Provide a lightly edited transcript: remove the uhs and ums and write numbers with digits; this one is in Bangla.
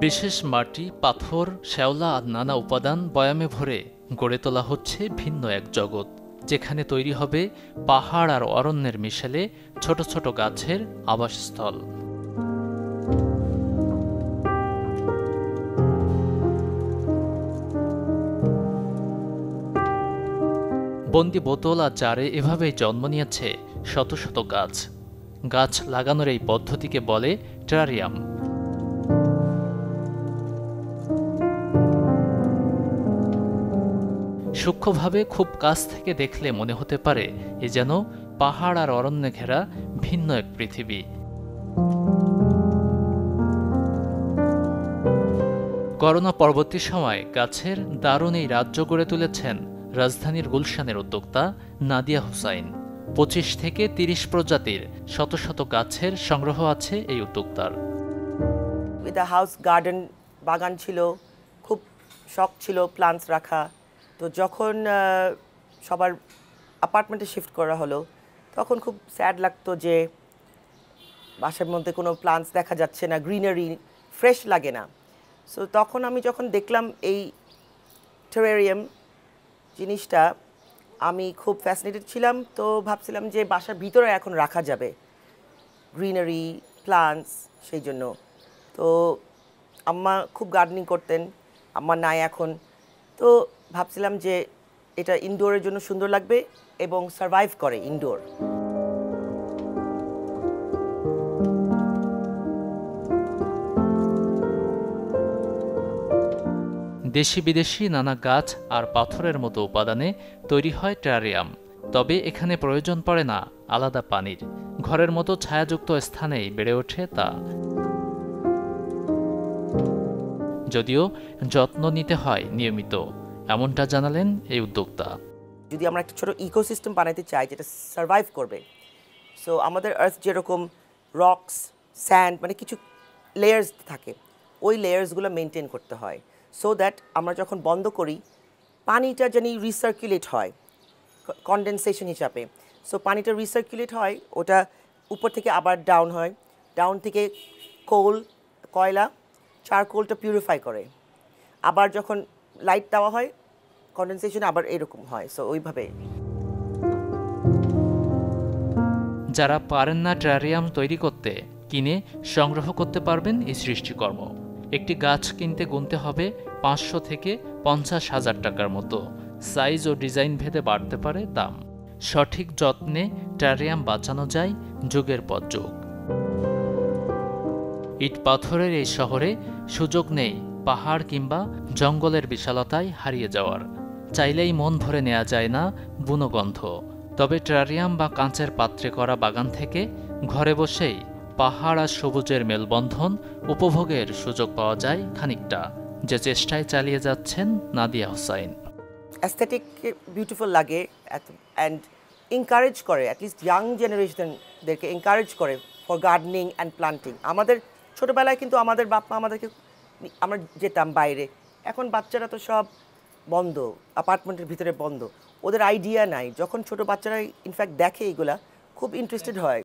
বিশেষ মাটি, পাথর, শ্যাওলা আর নানা উপাদান বয়ামে ভরে গড়ে তোলা হচ্ছে ভিন্ন এক জগৎ, যেখানে তৈরি হবে পাহাড় আর অরণ্যের মিশেলে ছোট ছোট গাছের আবাসস্থল। বন্দি বোতল আর জারে এভাবেই জন্ম নিয়েছে শত শত গাছ। গাছ লাগানোর এই পদ্ধতিকে বলে টেরারিয়াম। সূক্ষ্মভাবে খুব কাছ থেকে দেখলে মনে হতে পারে এ যেন পাহাড় আর অরণ্যে ঘেরা ভিন্ন এক পৃথিবী। করোনা পরবর্তী সময় গাছের দারুণ এই রাজ্য গড়ে তুলেছেন রাজধানীর গুলশানের উদ্যোক্তা নাদিয়া হুসাইন। ২৫ থেকে ৩০ প্রজাতির শত শত গাছের সংগ্রহ আছে এই উদ্যোক্তার। হাউস গার্ডেন বাগান ছিল, খুব শখ ছিল প্লান্টস রাখা। তো যখন সবার অ্যাপার্টমেন্টে শিফট করা হলো, তখন খুব স্যাড লাগতো যে বাসার মধ্যে কোনো প্লান্টস দেখা যাচ্ছে না, গ্রিনারি ফ্রেশ লাগে না। সো তখন আমি যখন দেখলাম এই টেরারিয়াম জিনিসটা, আমি খুব ফ্যাসিনেটেড ছিলাম। তো ভাবছিলাম যে বাসার ভিতরে এখন রাখা যাবে গ্রিনারি প্লান্টস, সেই জন্য। তো আম্মা খুব গার্ডেনিং করতেন, আম্মা নাই এখন। তো ভাবছিলাম যে এটা ইনডোরের জন্য সুন্দর লাগবে এবং সারভাইভ করে ইনডোর। দেশি বিদেশি নানা গাছ আর পাথরের মতো উপাদানে তৈরি হয় টেরারিয়াম। তবে এখানে প্রয়োজন পড়ে না আলাদা পানির, ঘরের মতো ছায়াযুক্ত স্থানেই বেড়ে ওঠে তা। যদিও যত্ন নিতে হয় নিয়মিত, এমনটা জানালেন এই উদ্যোক্তা। যদি আমরা একটা ছোট ইকোসিস্টেম বানাতে চাই যেটা সারভাইভ করবে, সো আমাদের আর্থ যেরকম রকস, স্যান্ড, মানে কিছু লেয়ার্স থাকে, ওই লেয়ার্সগুলো মেনটেন করতে হয়, সো দ্যাট আমরা যখন বন্ধ করি পানিটা জানি রিসার্কুলেট হয় কনডেনসেশন হিসাবে। সো পানিটা রিসার্কুলেট হয়, ওটা উপর থেকে আবার ডাউন হয়, ডাউন থেকে কয়লা, চারকোলটা পিউরিফাই করে, আবার যখন লাইট দেওয়া হয় কনডেনসেশন আবার এরকম হয়। সো ওইভাবে যারা পারেন না টেরারিয়াম তৈরি করতে, কিনে সংগ্রহ করতে পারবেন এই সৃষ্টিকর্ম। একটি গাছ কিনতে গুনতে হবে ৫০০ থেকে ৫০,০০০ টাকার মতো। সাইজ ও ডিজাইন ভেদে বাড়তে পারে দাম। সঠিক যত্নে টেরারিয়াম বাঁচানো যায় যুগের পর যুগ। ইট পাথরের এই শহরে সুযোগ নেই পাহাড় কিংবা জঙ্গলের বিশালতায় হারিয়ে যাওয়ার। চাইলেই মন ভরে নেওয়া যায় না বুনো গন্ধ। তবে টেরারিয়াম বা কাঁচের পাত্রে করা বাগান থেকে ঘরে বসেই পাহাড় আর সবুজের মেলবন্ধন উপভোগের সুযোগ পাওয়া যায় খানিকটা, যে চেষ্টায় চালিয়ে যাচ্ছেন নাদিয়া হুসাইন। অ্যাস্থেটিক বিউটিফুল লাগে অ্যান্ড এনকারেজ করে, অ্যাটলিস্ট ইয়াং জেনারেশনদেরকে এনকারেজ করে ফর গার্ডেনিং অ্যান্ড প্লান্টিং। আমাদের ছোটোবেলায় কিন্তু আমাদের বাপ মা আমাদেরকে, আমরা যেতাম বাইরে, এখন বাচ্চারা তো সব বন্ধ, অ্যাপার্টমেন্টের ভিতরে বন্ধ, ওদের আইডিয়া নাই। যখন ছোটো বাচ্চারা ইনফ্যাক্ট দেখে এগুলা, খুব ইন্টারেস্টেড হয়।